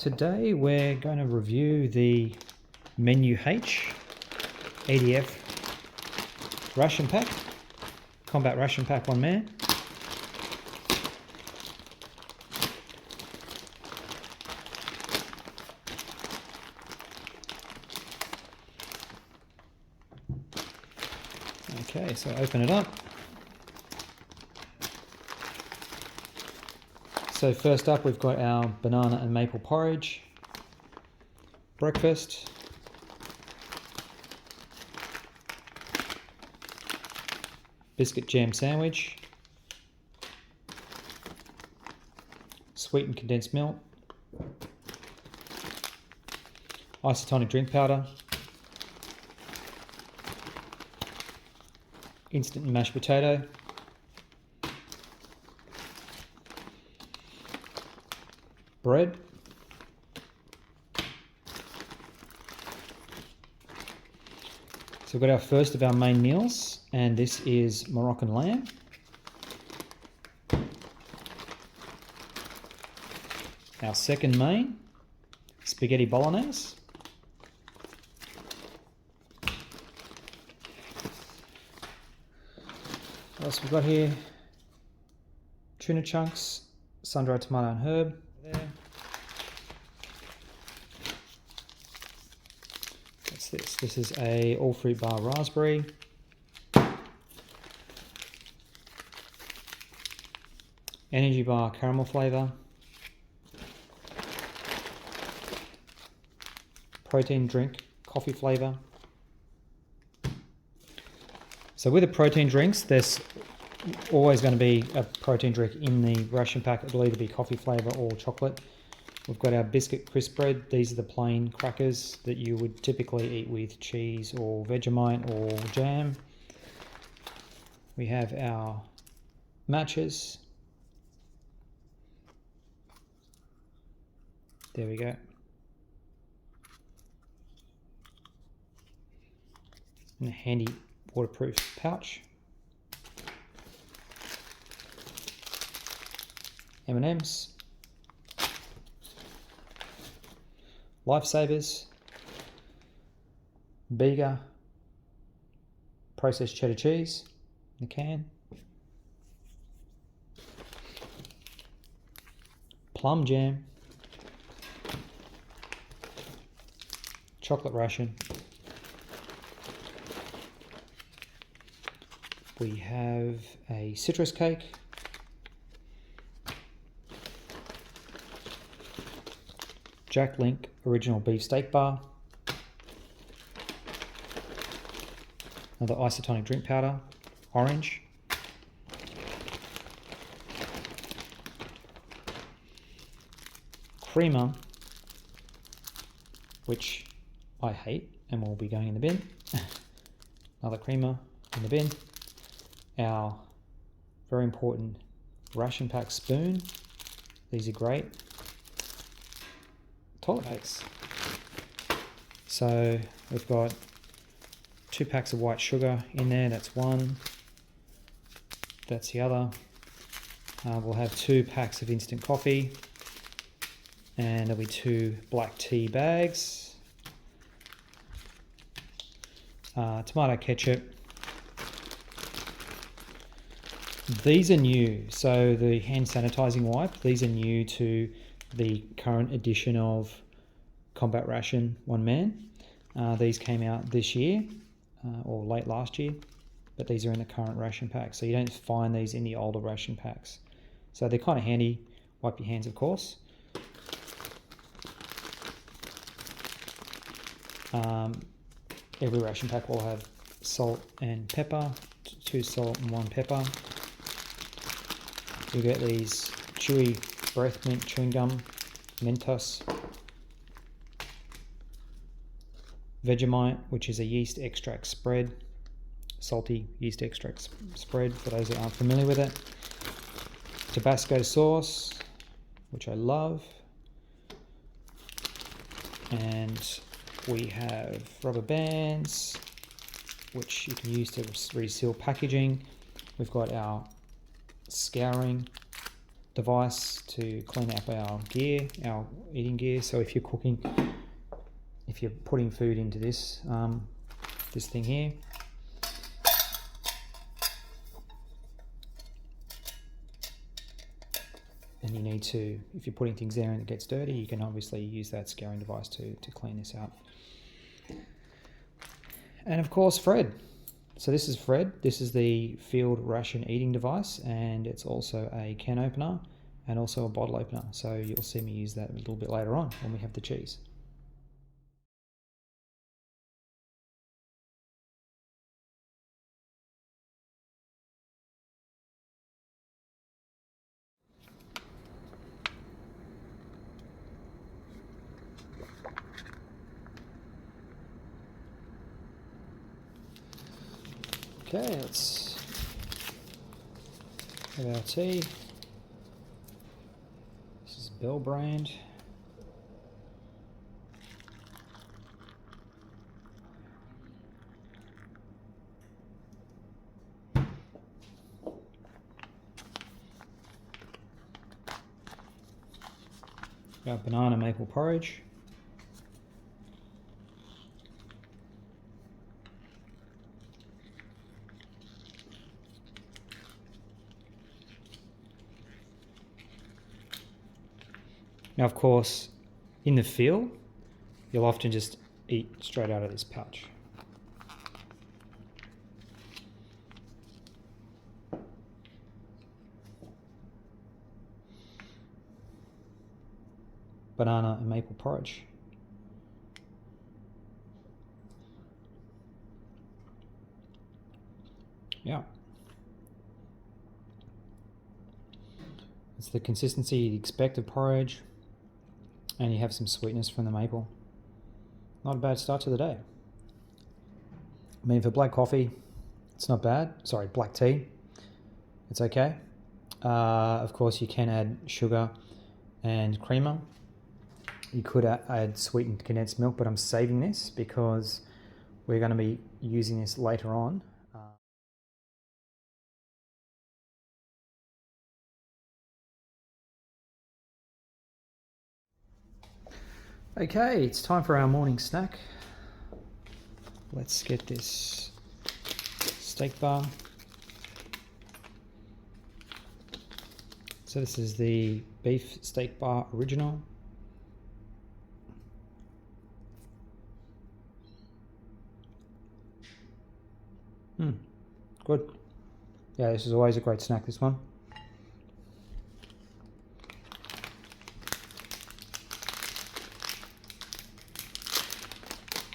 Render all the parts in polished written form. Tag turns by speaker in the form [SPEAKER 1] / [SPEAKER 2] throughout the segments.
[SPEAKER 1] Today we're going to review the Menu H EDF Ration Pack, Combat Ration Pack 1 man. Okay, so open it up. So first up we've got our banana and maple porridge, breakfast, biscuit jam sandwich, sweetened condensed milk, isotonic drink powder, instant mashed potato, bread, so we've got our first of our main meals, and this is Moroccan lamb. Our second main, spaghetti bolognese. What else we've got here? Tuna chunks, sun-dried tomato and herb. There. What's this? This is a all-fruit bar raspberry. Energy bar caramel flavour. Protein drink coffee flavour. So with the protein drinks, there's always going to be a protein drink in the ration pack. It'll either be coffee flavour or chocolate. We've got our biscuit crisp bread. These are the plain crackers that you would typically eat with cheese or Vegemite or jam. We have our matches. There we go. And a handy waterproof pouch. M&M's, Lifesavers, Bega, processed cheddar cheese in a can, plum jam, chocolate ration. We have a citrus cake, Jack Link original beef steak bar, another isotonic drink powder, orange, creamer, which I hate and will be going in the bin, another creamer in the bin, our very important ration pack spoon, these are great, toilet paste. So we've got 2 packs of white sugar in there, that's one, that's the other. We'll have 2 packs of instant coffee, and there'll be 2 black tea bags, tomato ketchup. These are new, so the hand sanitizing wipe, these are new to the current edition of Combat Ration 1 man. These came out this year or late last year, but these are in the current ration pack, so you don't find these in the older ration packs. So they're kind of handy. Wipe your hands, of course. Every ration pack will have salt and pepper, 2 salt and 1 pepper. You get these chewy breath mint chewing gum, Mentos, Vegemite, which is a yeast extract spread, salty yeast extract spread for those that aren't familiar with it, Tabasco sauce, which I love, and we have rubber bands, which you can use to reseal packaging. We've got our scouring device to clean up our gear, our eating gear. So if you're cooking, if you're putting food into this this thing here, and you need to, if you're putting things there and it gets dirty, you can obviously use that scouring device to clean this out. And of course, Fred. So this is Fred. This is the field ration eating device, and it's also a can opener and also a bottle opener. So you'll see me use that a little bit later on when we have the cheese. Okay, let's have our tea. This is Bell brand. Our banana maple porridge. Now, of course, in the field, you'll often just eat straight out of this pouch. Banana and maple porridge. Yeah. It's the consistency you'd expect of porridge, and you have some sweetness from the maple. Not a bad start to the day. I mean, for black coffee, it's not bad. Sorry, black tea, it's okay. Of course, you can add sugar and creamer. You could add sweetened condensed milk, but I'm saving this because we're going to be using this later on. Okay, it's time for our morning snack. Let's get this steak bar. So this is the beef steak bar original. Good. Yeah, this is always a great snack, this one.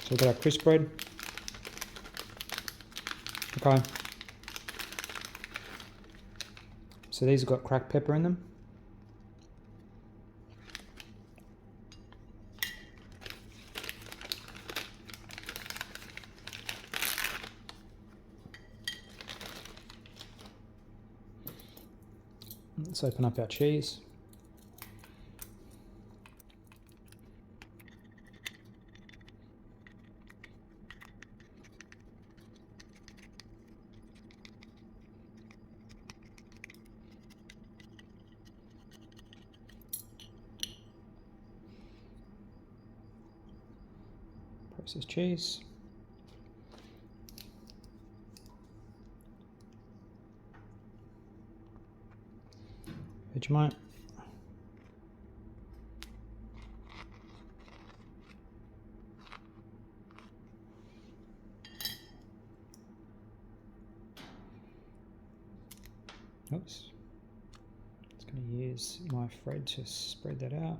[SPEAKER 1] So we've got our crisp bread. Okay. So these have got cracked pepper in them. Let's open up our cheese. Processed cheese. Vegemite. Oops. Just going to use my Fred to spread that out.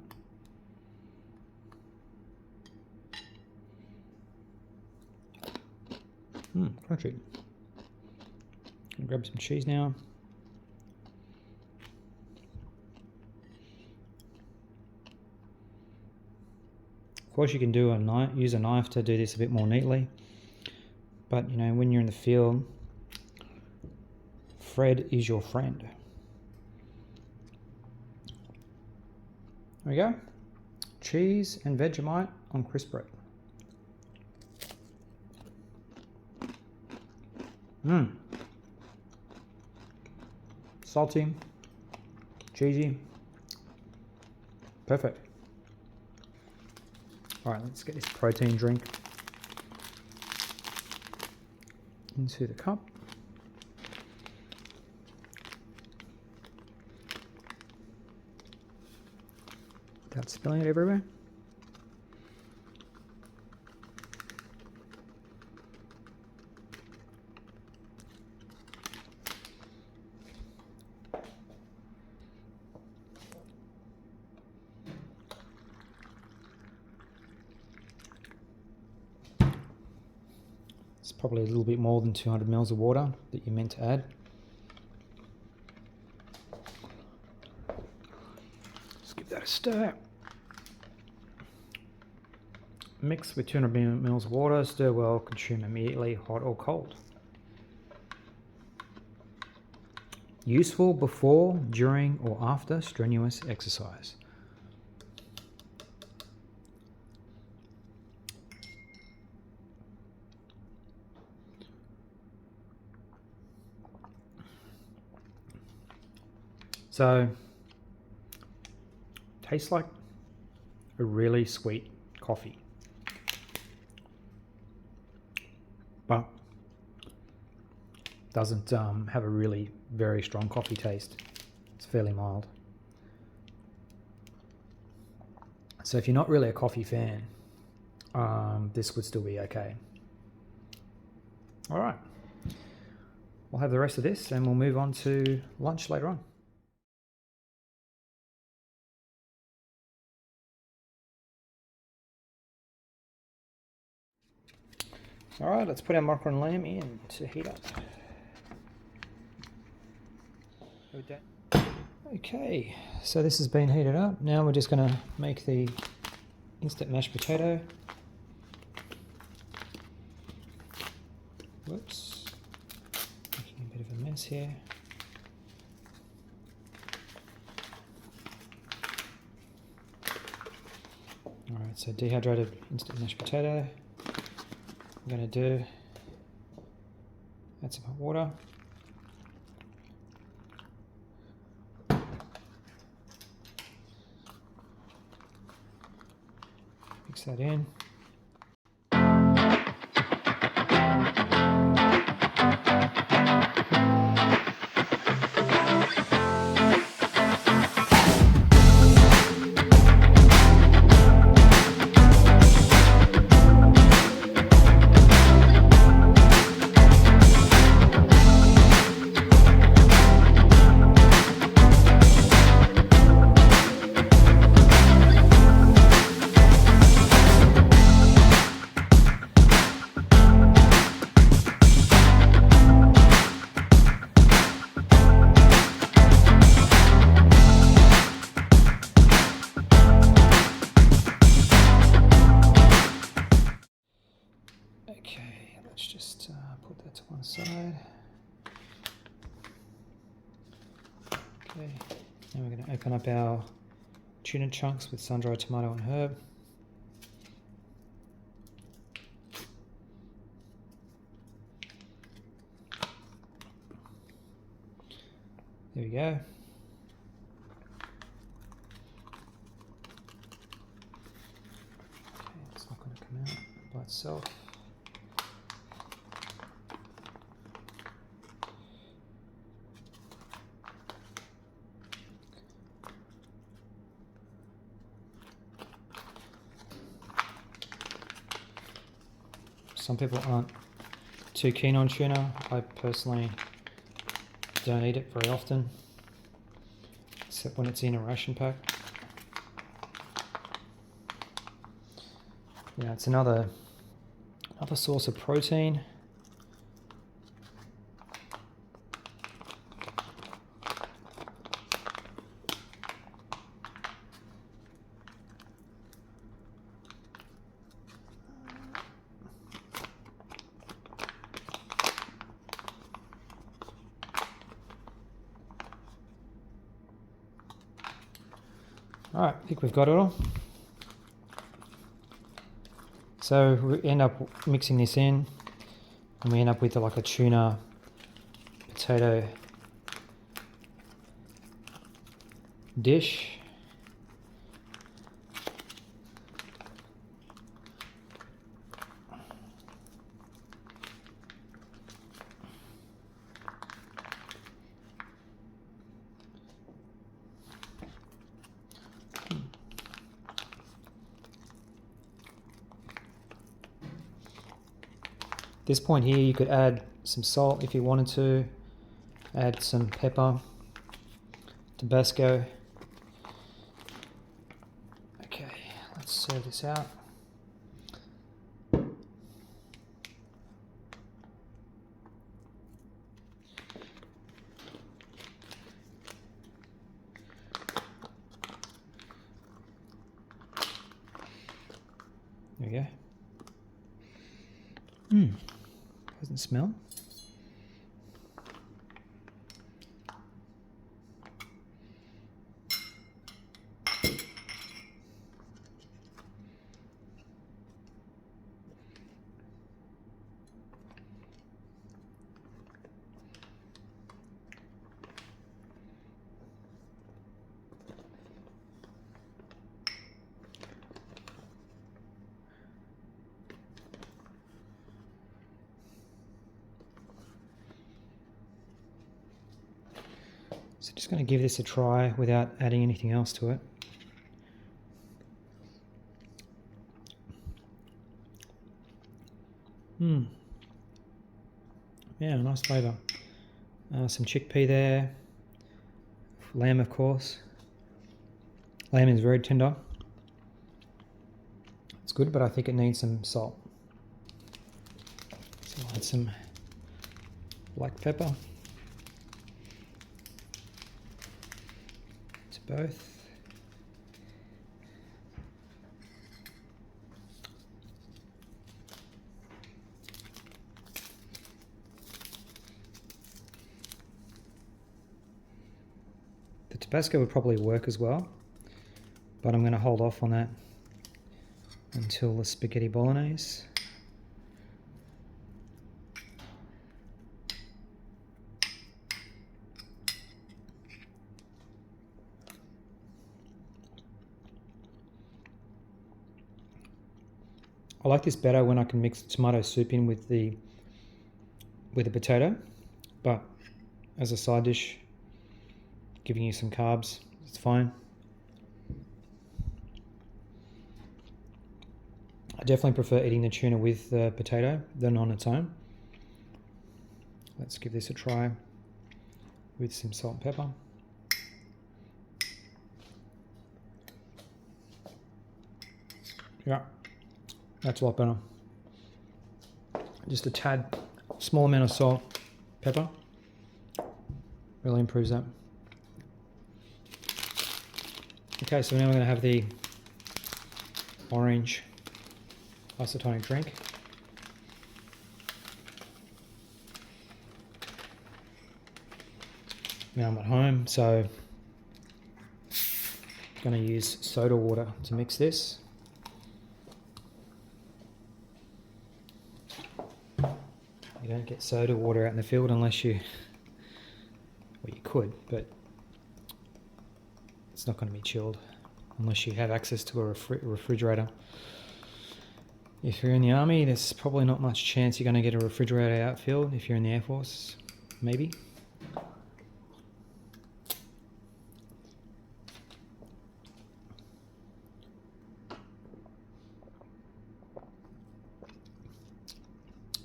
[SPEAKER 1] Crunchy. Gonna grab some cheese now. Of course, you can do use a knife to do this a bit more neatly, but you know, when you're in the field, Fred is your friend. There we go. Cheese and Vegemite on crisp bread. Salty, cheesy. Perfect. All right, let's get this protein drink into the cup. Without spilling it everywhere. It's probably a little bit more than 200 mils of water that you're meant to add. Just give that a stir. Mix with 200 mils of water, stir well, consume immediately, hot or cold. Useful before, during, or after strenuous exercise. So, tastes like a really sweet coffee, but doesn't have a really very strong coffee taste. It's fairly mild. So if you're not really a coffee fan, this would still be okay. All right, we'll have the rest of this and we'll move on to lunch later on. All right, let's put our macaron lamb in to heat up. Okay, so this has been heated up. Now we're just going to make the instant mashed potato. Whoops, making a bit of a mess here. All right, so dehydrated instant mashed potato. I'm going to do, add some hot water. Mix that in. Okay, let's just put that to one side. Okay, now we're going to open up our tuna chunks with sun-dried tomato and herb. There we go. Okay, it's not going to come out by itself. Some people aren't too keen on tuna. I personally don't eat it very often, except when it's in a ration pack. Yeah, it's another source of protein. All right, I think we've got it all. So we end up mixing this in and we end up with like a tuna potato dish. At this point here, you could add some salt if you wanted to, add some pepper, Tabasco. Okay, let's serve this out. There we go. Doesn't smell. So just going to give this a try without adding anything else to it. Yeah, nice flavour. Some chickpea there. Lamb, of course. Lamb is very tender. It's good, but I think it needs some salt. So I'll add some black pepper to both. The Tabasco would probably work as well, but I'm going to hold off on that until the spaghetti bolognese. I like this better when I can mix tomato soup in with the potato, but as a side dish, giving you some carbs, it's fine. I definitely prefer eating the tuna with the potato than on its own. Let's give this a try with some salt and pepper. Yeah, that's a lot better. Just a tad, small amount of salt, pepper, really improves that. Okay, so now we're going to have the orange isotonic drink. Now I'm at home, so I'm going to use soda water to mix this. You don't get soda water out in the field unless you, well, you could, but it's not going to be chilled unless you have access to a refrigerator. If you're in the army, there's probably not much chance you're going to get a refrigerator outfield. If you're in the Air Force, maybe.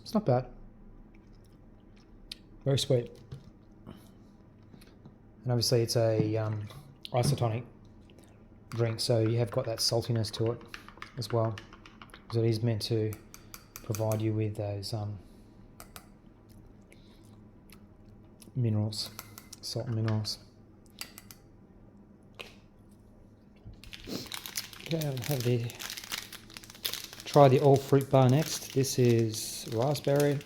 [SPEAKER 1] It's not bad. Very sweet. And obviously it's a isotonic drink, so you have got that saltiness to it as well. So it is meant to provide you with those minerals, salt and minerals. Okay, I'll have try the all fruit bar next. This is raspberry.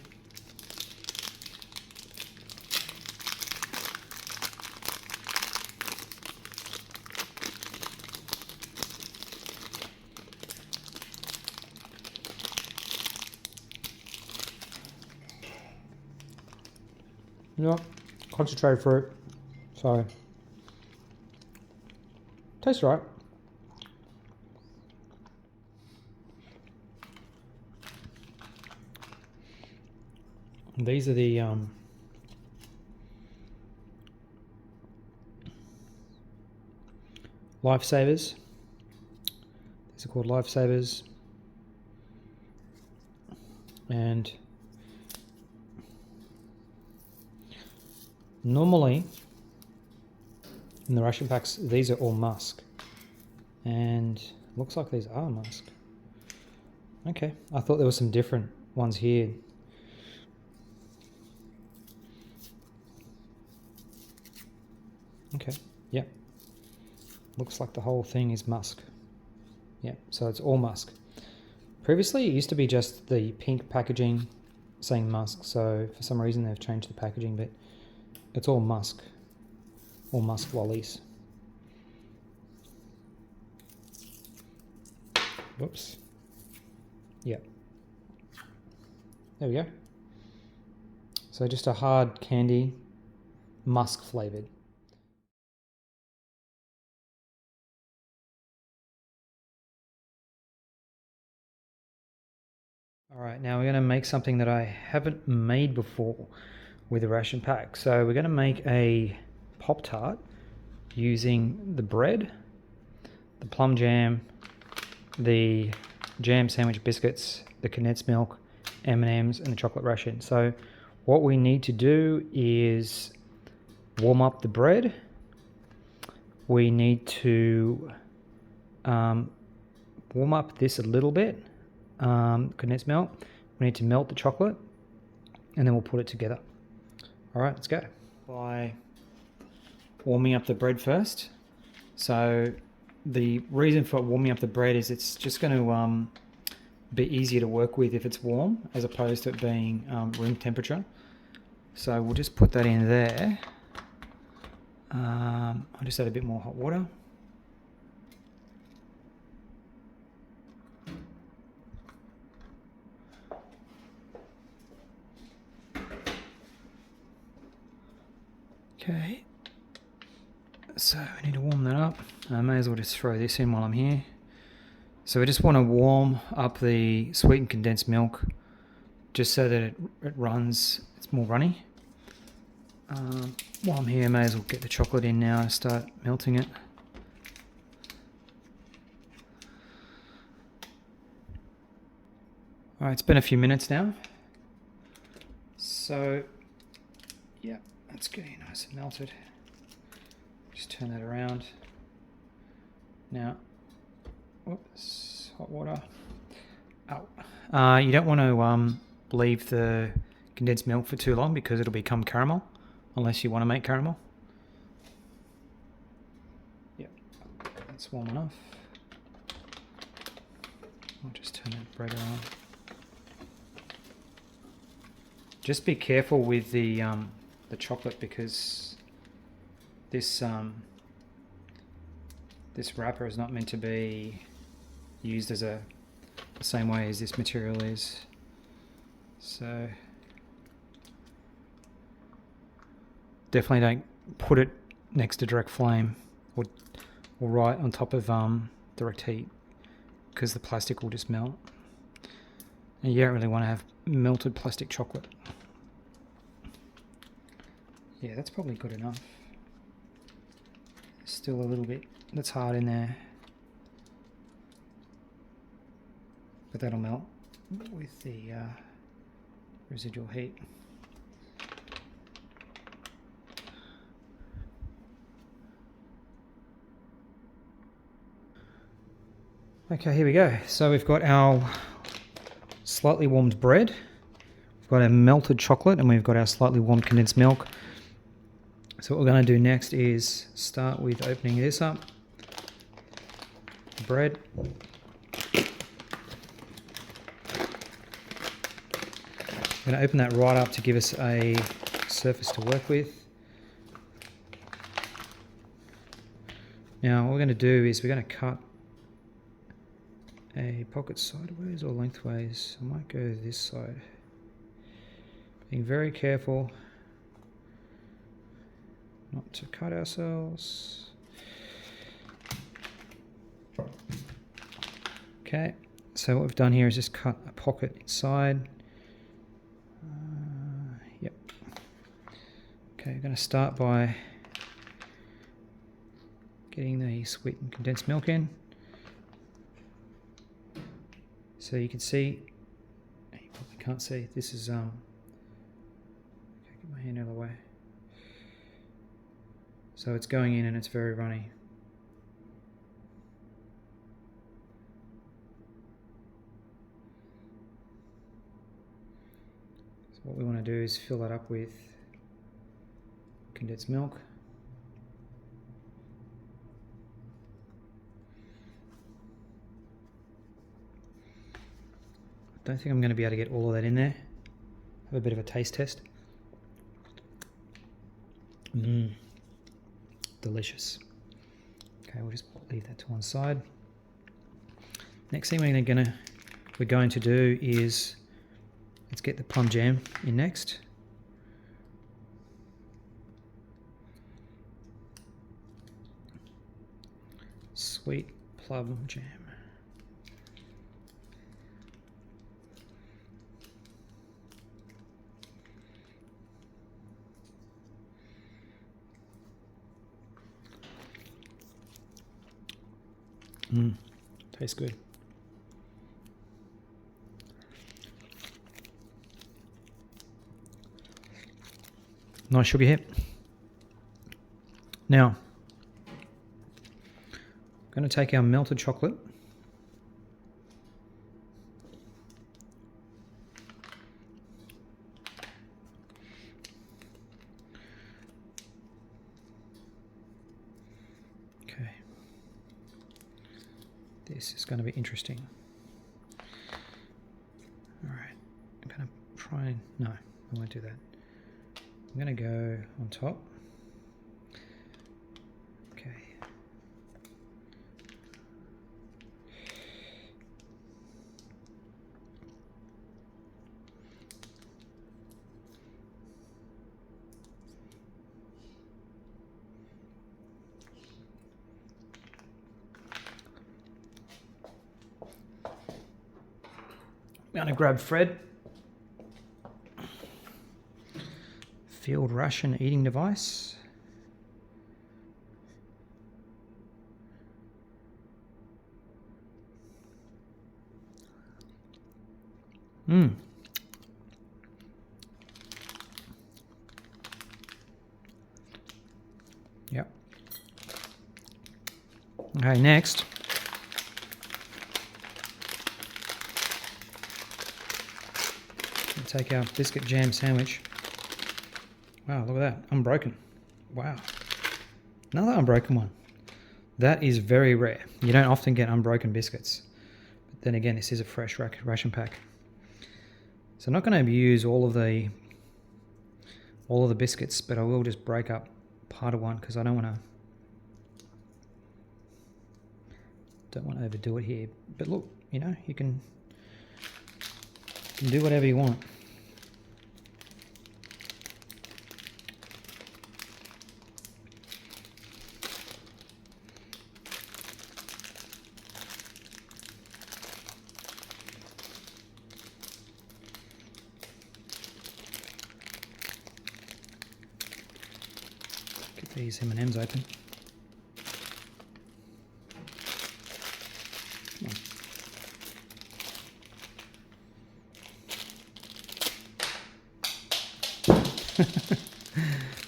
[SPEAKER 1] No, concentrated fruit. Sorry. Tastes right. These are the Lifesavers. These are called Lifesavers. And normally in the ration packs, these are all musk. And looks like these are musk. Okay, I thought there were some different ones here. Okay, yep. Looks like the whole thing is musk. Yeah, so it's all musk. Previously, it used to be just the pink packaging saying musk, so for some reason they've changed the packaging, but it's all musk lollies. Whoops. Yep. There we go. So just a hard candy, musk flavored. All right, now we're going to make something that I haven't made before with a ration pack. So we're going to make a Pop-Tart using the bread, the plum jam, the jam sandwich biscuits, the condensed milk, M&Ms, and the chocolate ration. So what we need to do is warm up the bread. We need to warm up this a little bit. Condensed milk. We need to melt the chocolate and then we'll put it together. All right, let's go. By warming up the bread first. So the reason for warming up the bread is it's just going to be easier to work with if it's warm as opposed to it being room temperature. So we'll just put that in there. I'll just add a bit more hot water. Okay, so we need to warm that up. I may as well just throw this in while I'm here. So we just want to warm up the sweetened condensed milk just so that it runs, it's more runny. While I'm here, I may as well get the chocolate in now and start melting it. Alright, it's been a few minutes now. So, yeah, that's getting nice and melted. Just turn that around. Now, whoops, hot water. Oh. You don't want to leave the condensed milk for too long because it'll become caramel, unless you want to make caramel. Yep, that's warm enough. I'll just turn that bread on. Just be careful with the chocolate because this this wrapper is not meant to be used as the same way as this material is. So definitely don't put it next to direct flame or right on top of direct heat because the plastic will just melt. And you don't really want to have melted plastic chocolate. Yeah, that's probably good enough. Still a little bit that's hard in there, but that'll melt with the residual heat. Okay, here we go. So we've got our slightly warmed bread, we've got our melted chocolate, and we've got our slightly warmed condensed milk. So what we're going to do next is start with opening this up, the bread. I'm going to open that right up to give us a surface to work with. Now what we're going to do is we're going to cut a pocket sideways or lengthways. I might go this side. Being very careful not to cut ourselves. Okay, so what we've done here is just cut a pocket inside. Yep. Okay, we're going to start by getting the sweetened condensed milk in. So you can see, you probably can't see, this is, okay, get my hand out of the way. So it's going in and it's very runny. So what we want to do is fill that up with condensed milk. I don't think I'm going to be able to get all of that in there. Have a bit of a taste test. Delicious. Okay, we'll just leave that to one side. Next thing we're going to do is, let's get the plum jam in next. Sweet plum jam. Tastes good. Nice sugar hit. Now, I'm going to take our melted chocolate. Okay. This is going to be interesting. All right. I'm going to try and... No, I won't do that. I'm going to go on top. Okay. I'm going to grab Fred. Field ration eating device. Yep. Okay, next. We'll take our biscuit jam sandwich. Wow, look at that. Unbroken. Wow. Another unbroken one. That is very rare. You don't often get unbroken biscuits. But then again, this is a fresh ration pack. So I'm not going to use all of the biscuits, but I will just break up part of one because I don't want to overdo it here. But look, you know, you can do whatever you want. These M&Ms open.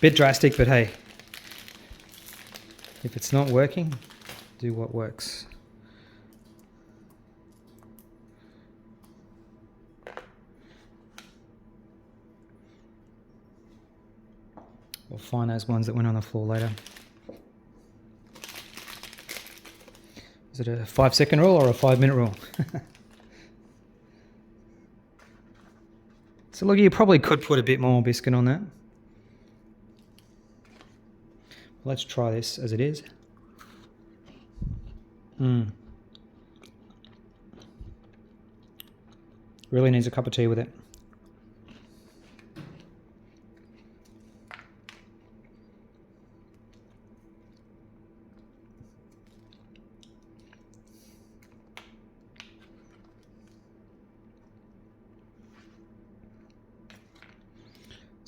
[SPEAKER 1] Bit drastic, but hey, if it's not working, do what works. We'll find those ones that went on the floor later. Is it a 5-second rule or a 5-minute rule? So look, you probably could put a bit more biscuit on that. Let's try this as it is. Really needs a cup of tea with it.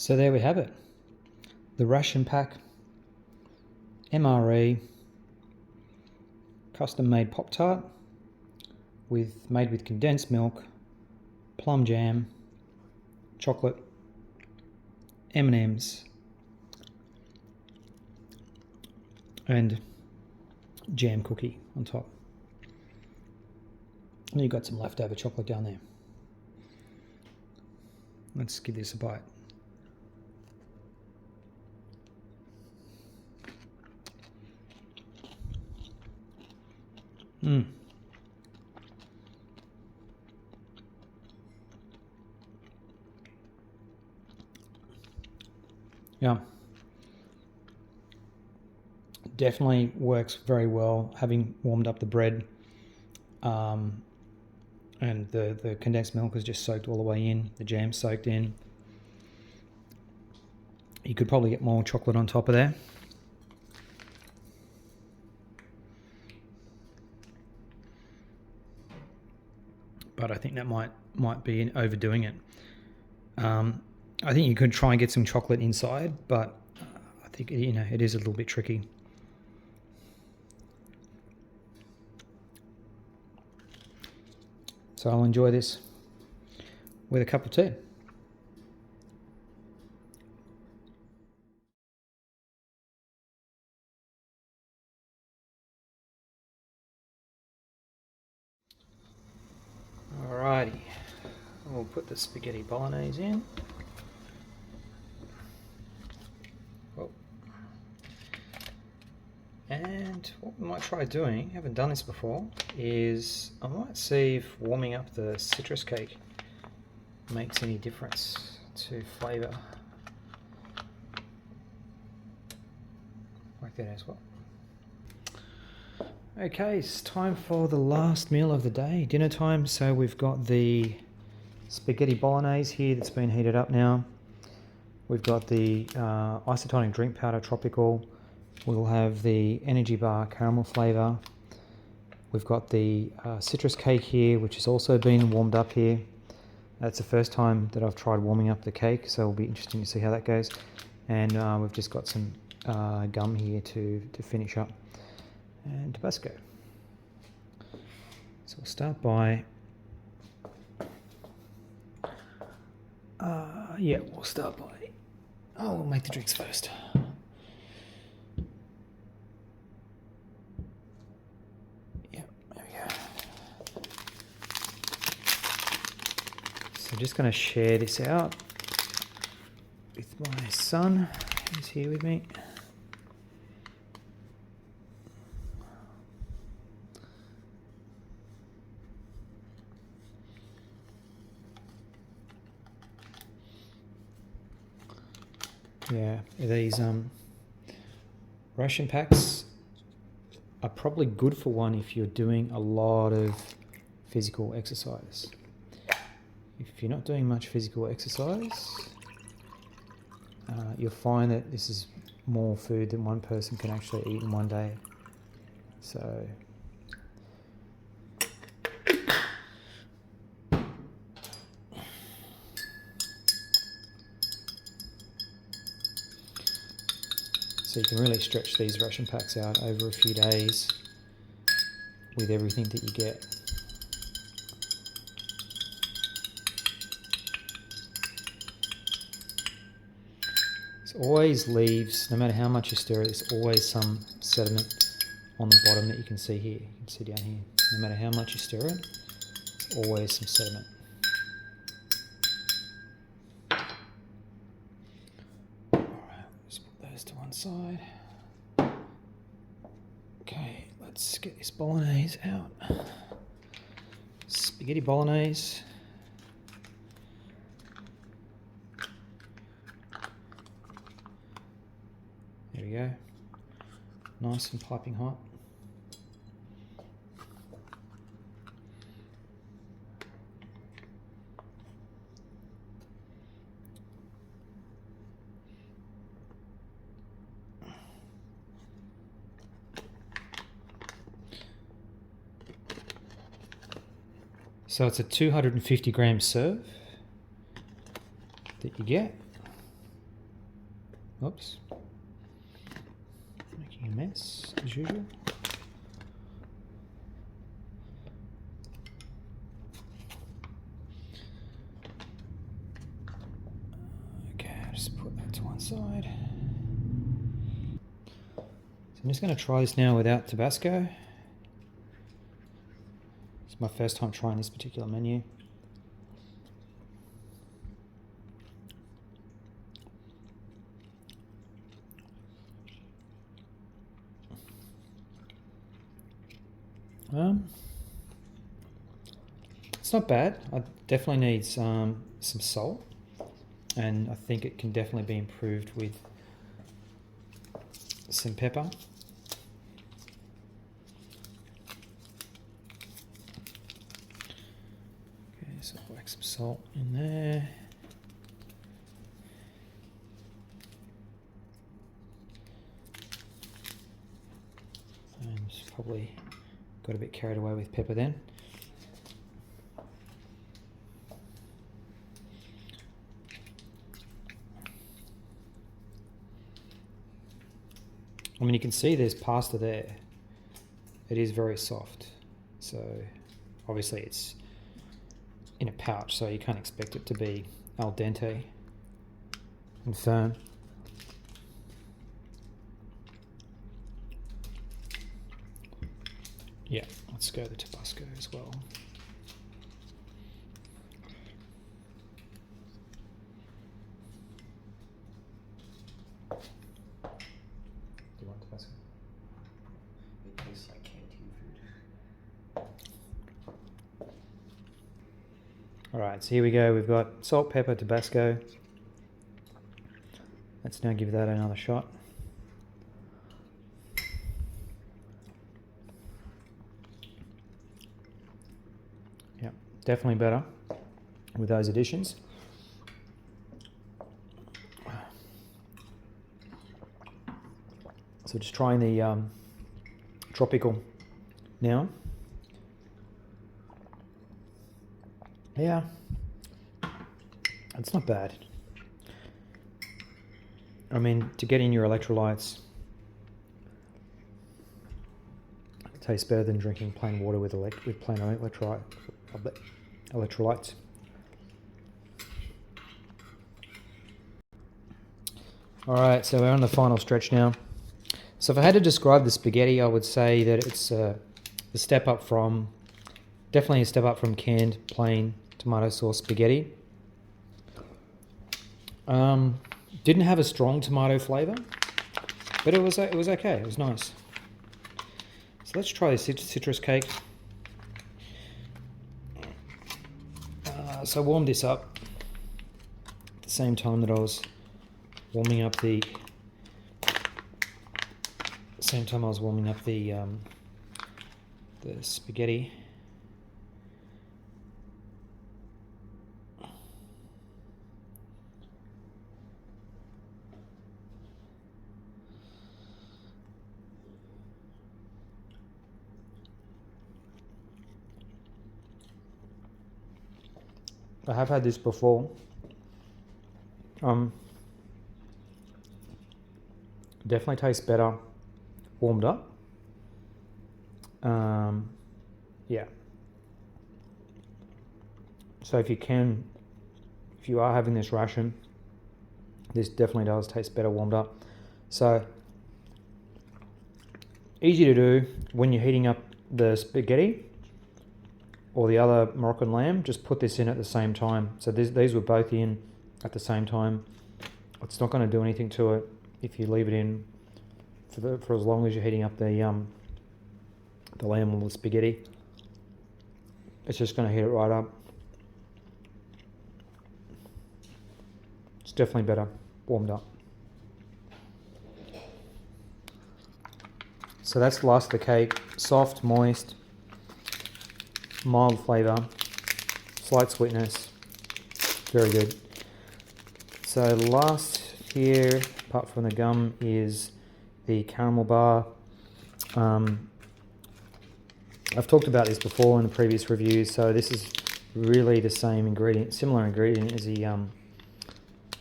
[SPEAKER 1] So there we have it. The ration pack, MRE, custom made Pop Tart made with condensed milk, plum jam, chocolate, M&Ms, and jam cookie on top. And you've got some leftover chocolate down there. Let's give this a bite. Yeah. Definitely works very well, having warmed up the bread, and the condensed milk is just soaked all the way in, the jam's soaked in. You could probably get more chocolate on top of there. But I think that might be overdoing it. I think you could try and get some chocolate inside, but I think, you know, it is a little bit tricky. So I'll enjoy this with a cup of tea. Alrighty, we'll put the spaghetti bolognese in. Oh. And what we might try doing, haven't done this before, is I might see if warming up the citrus cake makes any difference to flavour. Like that as well. Okay, it's time for the last meal of the day, dinner time. So we've got the spaghetti bolognese here that's been heated up now. We've got the isotonic drink powder tropical. We'll have the energy bar caramel flavour. We've got the citrus cake here, which has also been warmed up here. That's the first time that I've tried warming up the cake, so it'll be interesting to see how that goes. And we've just got some gum here to finish up, and Tabasco. So we'll start by, we'll make the drinks first. I'm just going to share this out with my son, who's here with me. Yeah, these ration packs are probably good for one if you're doing a lot of physical exercise. If you're not doing much physical exercise, you'll find that this is more food than one person can actually eat in one day. So you can really stretch these ration packs out over a few days with everything that you get. Always leaves, no matter how much you stir it, there's always some sediment on the bottom that you can see here. You can see down here. No matter how much you stir it, there's always some sediment. Alright, let's put those to one side. Okay, let's get this bolognese out. Spaghetti bolognese. There we go. Nice and piping hot. So it's a 250 gram serve that you get. Oops. Making a mess, as usual. Okay, I'll just put that to one side. So I'm just going to try this now without Tabasco. It's my first time trying this particular menu. It's not bad. I definitely need some salt, and I think it can definitely be improved with some pepper. Okay, so I'll whack some salt in there. And probably got a bit carried away with pepper then. I mean, you can see there's pasta there. It is very soft. So obviously it's in a pouch, so you can't expect it to be al dente and firm. Yeah, let's go the Tabasco as well. Do you want Tabasco?
[SPEAKER 2] It tastes like canteen food.
[SPEAKER 1] Alright, so here we go. We've got salt, pepper, Tabasco. Let's now give that another shot. Yep, definitely better with those additions. So just trying the tropical now. Yeah, it's not bad. I mean, to get in your electrolytes, it tastes better than drinking plain water with plain electrolytes. All right, so we're on the final stretch now. So if I had to describe the spaghetti, I would say that it's a step up from, definitely a step up from canned plain tomato sauce spaghetti. Didn't have a strong tomato flavor, but it was okay. It was nice. So let's try the citrus cake. So I warmed this up at the same time that I was warming up the spaghetti. I have had this before. Definitely tastes better warmed up. Yeah. So if you are having this ration, this definitely does taste better warmed up. So easy to do when you're heating up the spaghetti or the other Moroccan lamb. Just put this in at the same time. So these were both in at the same time. It's not going to do anything to it if you leave it in for as long as you're heating up the lamb or the spaghetti. It's just going to heat it right up. It's definitely better warmed up. So that's the last of the cake. Soft, moist, mild flavour, slight sweetness, very good. So last here, apart from the gum, is the caramel bar. I've talked about this before in the previous reviews, so this is really the same ingredient, similar ingredient as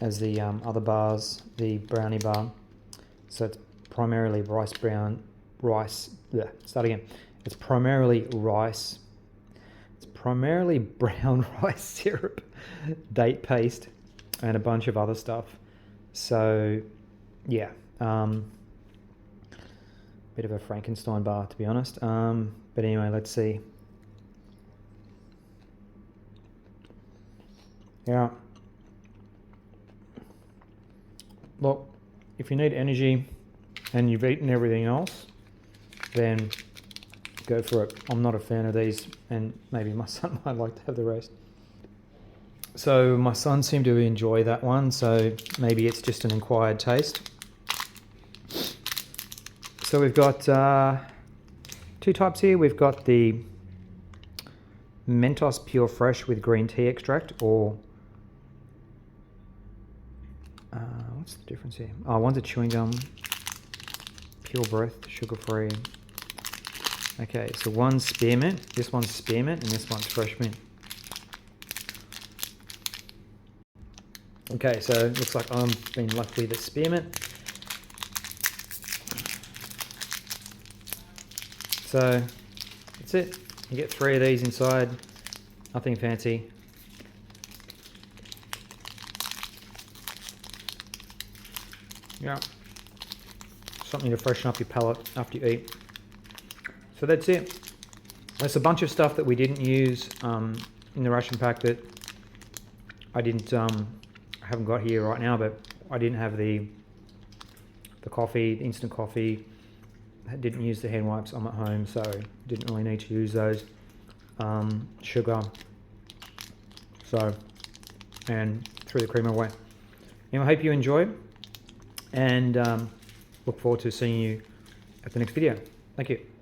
[SPEAKER 1] as the other bars, the brownie bar. So it's primarily rice. Yeah, start again. It's primarily rice. It's primarily brown rice syrup, date paste, and a bunch of other stuff. So, yeah, bit of a Frankenstein bar, to be honest. But anyway, let's see. Yeah. Look, if you need energy and you've eaten everything else, then go for it. I'm not a fan of these, and maybe my son might like to have the rest. So my son seemed to enjoy that one, so maybe it's just an acquired taste. So we've got two types here. We've got the Mentos Pure Fresh with green tea extract, or what's the difference here? Oh, one's a chewing gum, pure breath, sugar-free. Okay, so one's spearmint, this one's spearmint, and this one's fresh mint. Okay, so it looks like I'm being lucky with the spearmint. So that's it. You get 3 of these inside, nothing fancy. Yeah, something to freshen up your palate after you eat. So that's it. There's a bunch of stuff that we didn't use in the ration pack that I haven't got here right now, but I didn't have the coffee, the instant coffee. I didn't use the hand wipes. I'm at home, so didn't really need to use those. Sugar. So, and threw the creamer away. Anyway, I hope you enjoyed, and look forward to seeing you at the next video. Thank you.